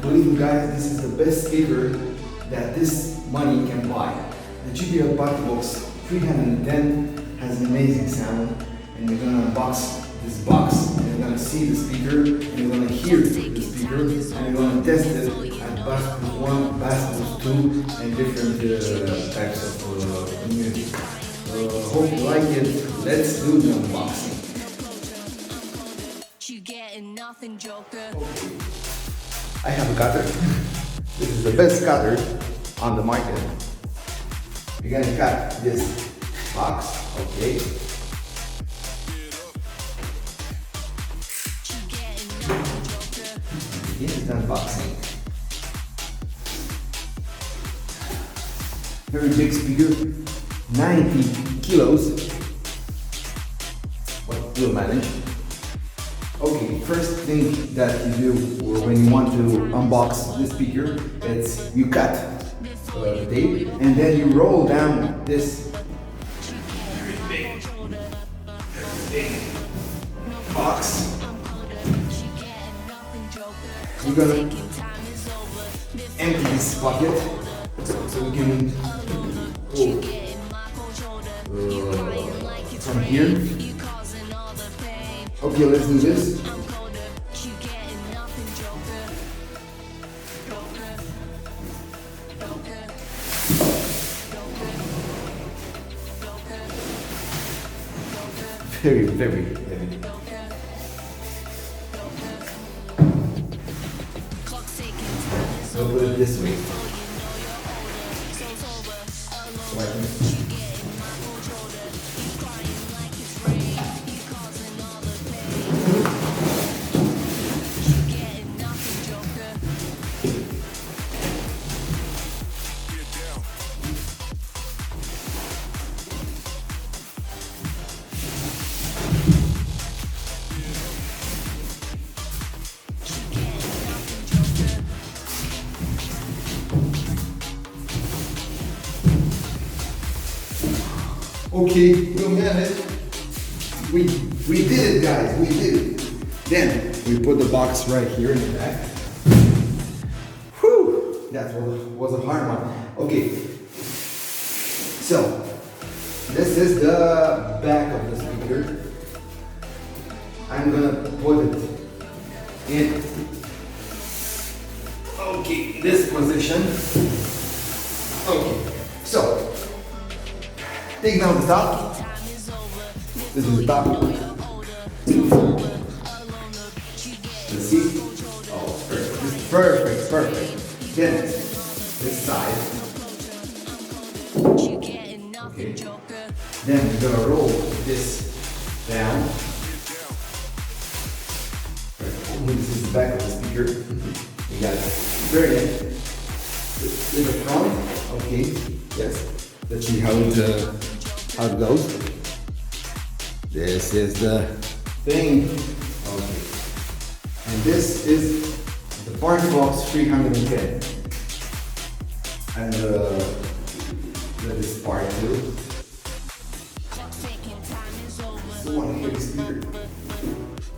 Believe me guys, this is the best speaker that this money can buy. The JBL Partybox 310 has an amazing sound, and you're gonna unbox this box, and you're gonna see the speaker, and you're gonna hear the speaker, and you're gonna test it at bass plus 1, bass plus 2, and different types of music. Hope you like it. Let's do the unboxing. Okay. I have a cutter. This is the best cutter on the market. We're gonna cut this box, okay? Here's the unboxing. Very big speaker, 90 kilos. But we'll manage. Okay, first thing that you do when you want to unbox the speaker, it's you cut the tape and then you roll down this very big box. We're gonna empty this bucket so we can from here. Okay, let's do this. Very, very heavy. So put it this way. Okay, we'll manage. We did it, guys. We did it. Then we put the box right here in the back. Whew, that was a hard one. Okay, so this is the back of the speaker. I'm gonna put it in. Okay, this position. Okay, so. Take down the top. This is the top. Let's see. Oh, perfect. This is perfect, perfect. Then this side. Okay. Then we're gonna roll this down. This is the back of the speaker. We got it. Very good. This is the front. Okay. Yes. Let's see how it goes. This is the thing. Okay. And this is the Partybox 310. And this part too. So one here speaker. I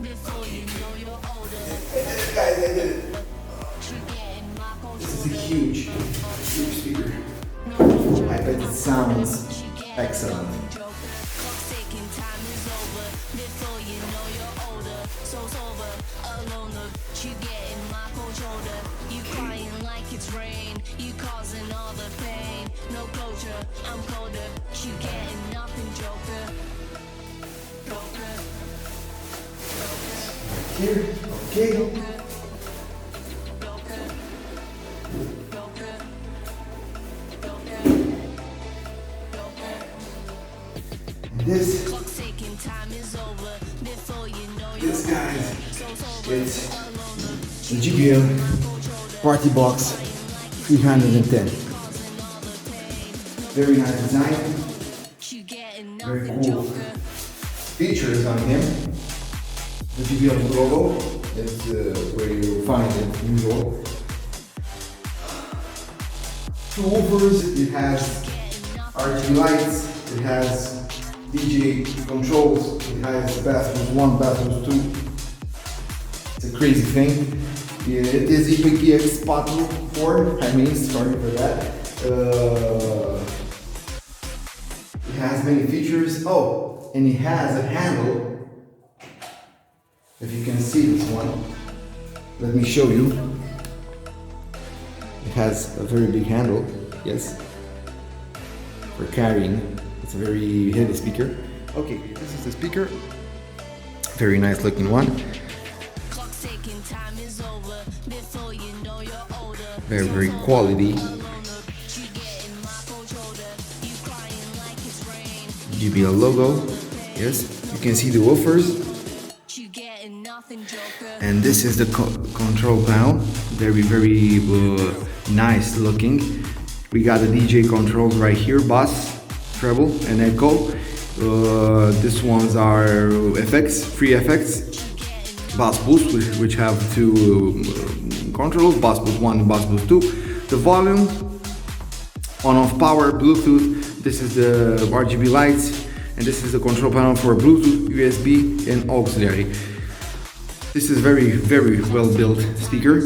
did it, guys, I did it. This is a huge speaker. I bet it sounds excellent. Here, okay. This guys, it's the JBL Partybox 310. Very nice design, very cool features on him. The JBL logo is where you find it usual. Two woofers, it has RGB lights, it has DJ controls, it has bass plus 1, bass plus 2. It's a crazy thing. Yeah, it is EPX Spot 4. I mean, sorry for that. It has many features. Oh, and it has a handle. If you can see this one, let me show you. It has a very big handle. Yes, for carrying. It's a very heavy speaker. Okay, this is the speaker. Very nice looking one. Very quality. JBL logo. Yes, you can see the woofers. And this is the control panel. Very nice looking. We got the DJ controls right here, bass, treble, and echo. These ones are effects, free effects. Bass boost, which have two controls, bass boost 1 and bass boost 2. The volume, on-off power, Bluetooth. This is the RGB lights, and this is the control panel for Bluetooth, USB, and auxiliary. This is very well built speaker.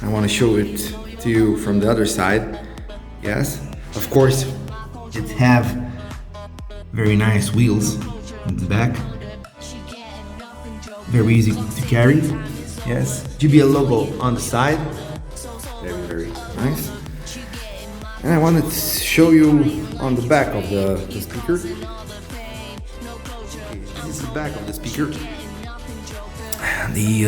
I want to show it to you from the other side. Yes, of course, it have very nice wheels in the back. Very easy to carry. Yes, JBL logo on the side. Very nice. And I wanted to show you on the back of the speaker. Okay, this is the back of the speaker. They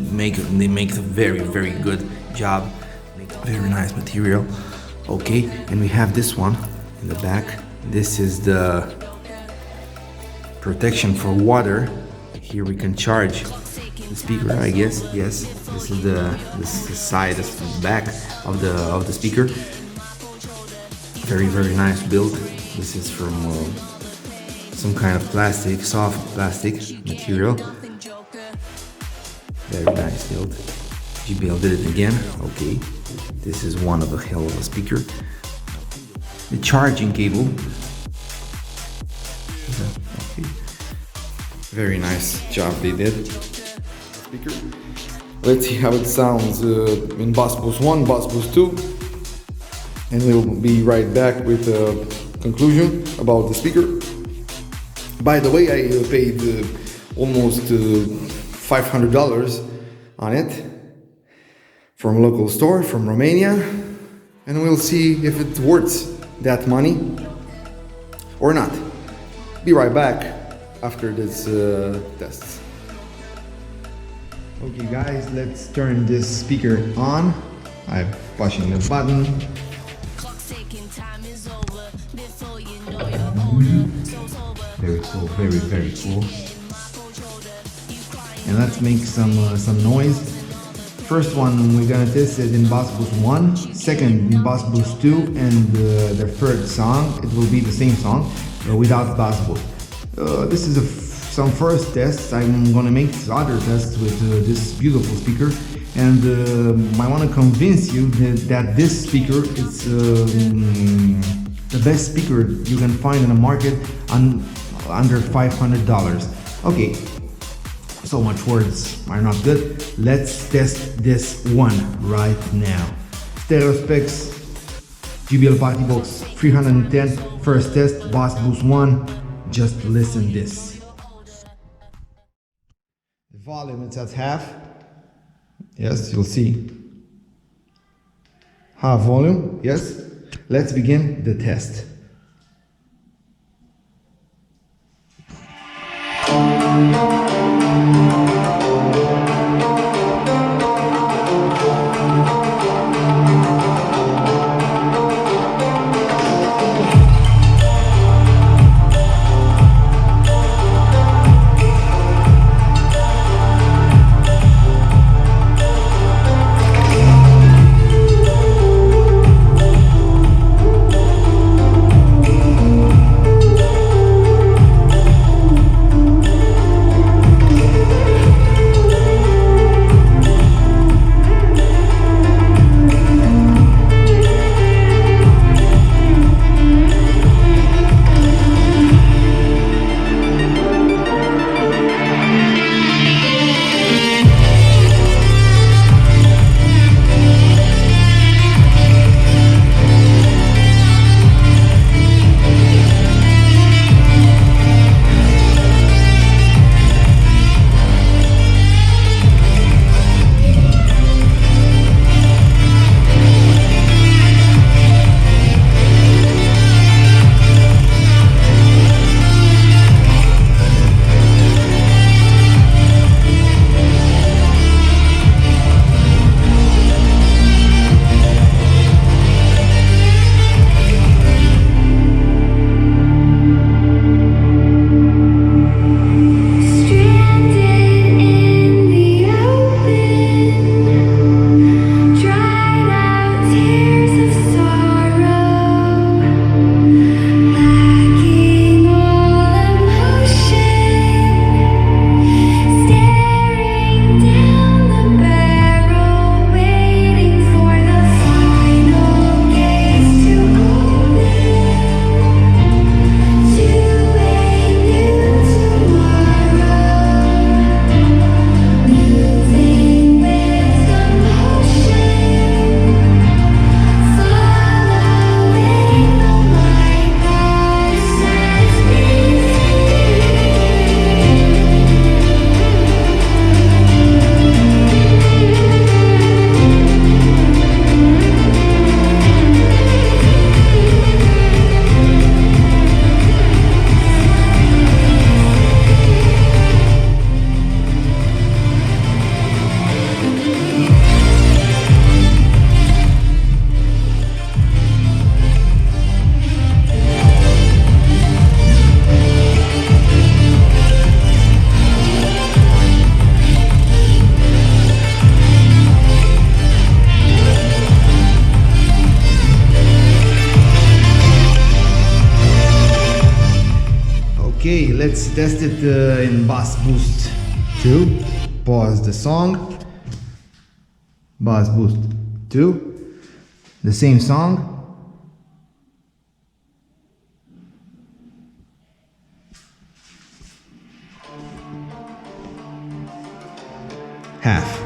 make a very good job. Very nice material. Okay, and we have this one in the back. This is the protection for water. Here we can charge the speaker, I guess. Yes, this is the side, this is the back of the speaker. Very nice build. This is from some kind of plastic, soft plastic material. Very nice build. JBL did it again. Okay, this is one of a hell of a speaker. The charging cable. Okay. Very nice job they did. Speaker. Let's see how it sounds in bass boost 1, bass boost 2, and we'll be right back with a conclusion about the speaker. By the way, I paid almost $500 on it from a local store from Romania, and we'll see if it worth that money or not. Be right back after this test. Okay guys, let's turn this speaker on. I'm pushing the button. Very cool, very cool. And let's make some noise. First one we're gonna test it in bass boost 1, second in bass boost 2, and the third song it will be the same song without bass boost. This is some first tests. I'm gonna make other tests with this beautiful speaker, and I want to convince you that this speaker is the best speaker you can find in the market under $500. Okay, so much words are not good. Let's test this one right now. Stereo specs, JBL Partybox 310, first test, bass boost 1. Just listen this. The volume is at half. Yes, you'll see. Half volume, yes. Let's begin the test. let's test it in bass boost 2. Pause the song. Bass boost 2. The same song. Half.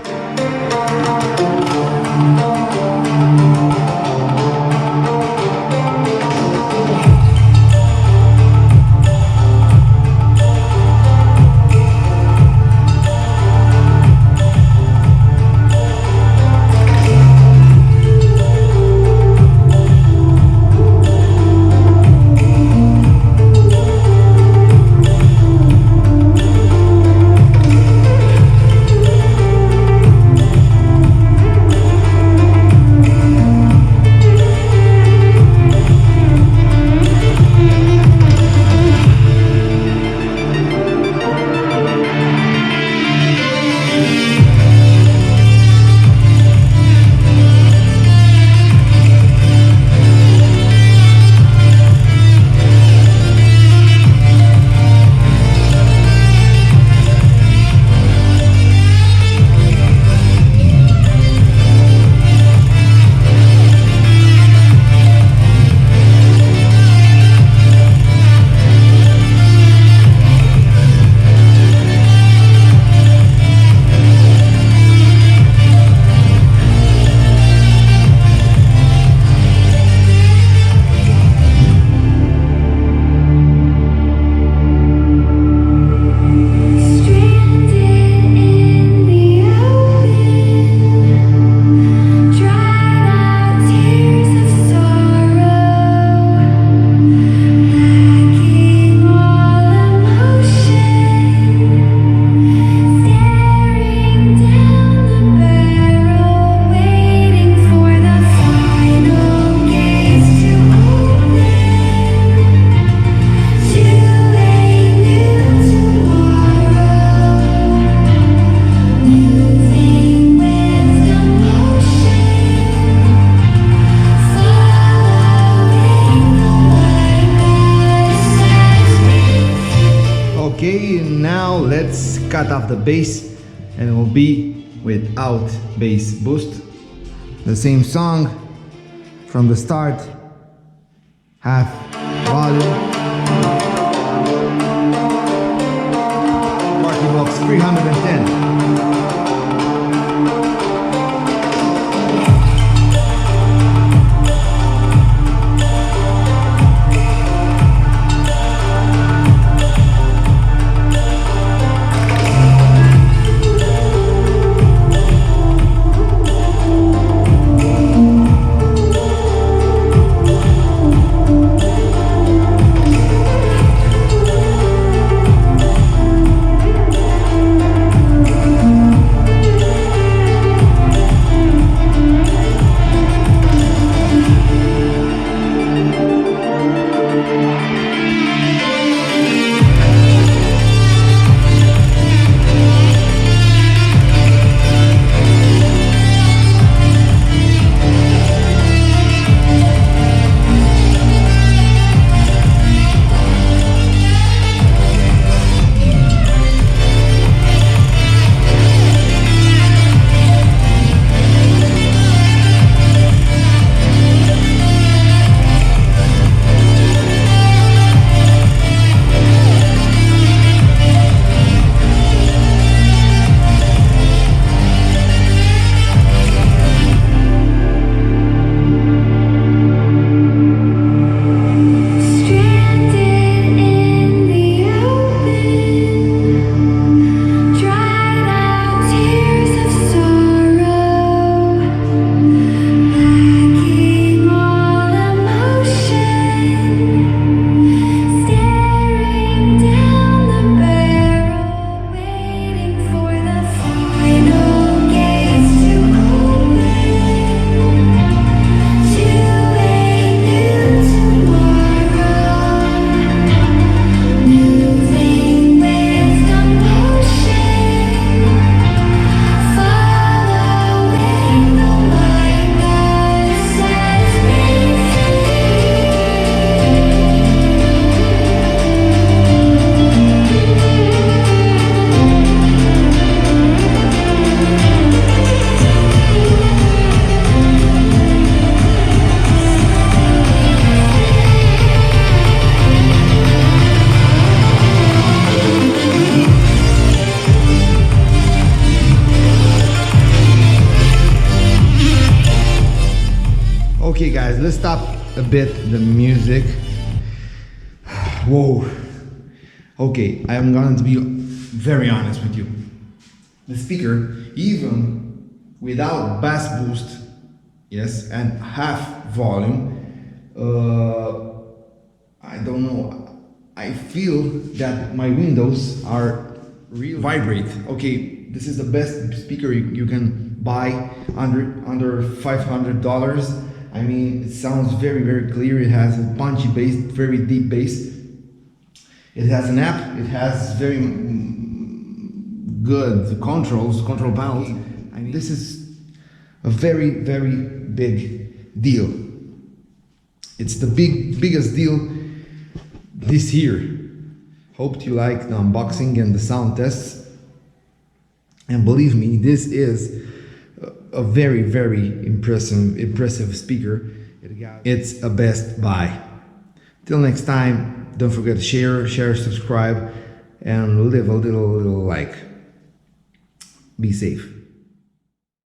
Okay, now let's cut off the bass and it will be without bass boost. The same song from the start, half volume. Partybox 310. guys, let's stop a bit the music. Whoa. Okay, I am going to be very honest with you. The speaker, even without bass boost, yes, and half volume, I don't know, I feel that my windows are real vibrate. Okay, this is the best speaker you can buy under $500. I mean, it sounds very, very clear. It has a punchy bass, very deep bass. It has an app. It has very good control panels. I mean, this is a very, very big deal. It's the biggest deal this year. Hope you like the unboxing and the sound tests. And believe me, this is a very, very impressive speaker. It's a best buy. Till next time, don't forget to share, subscribe, and leave a little like. Be safe.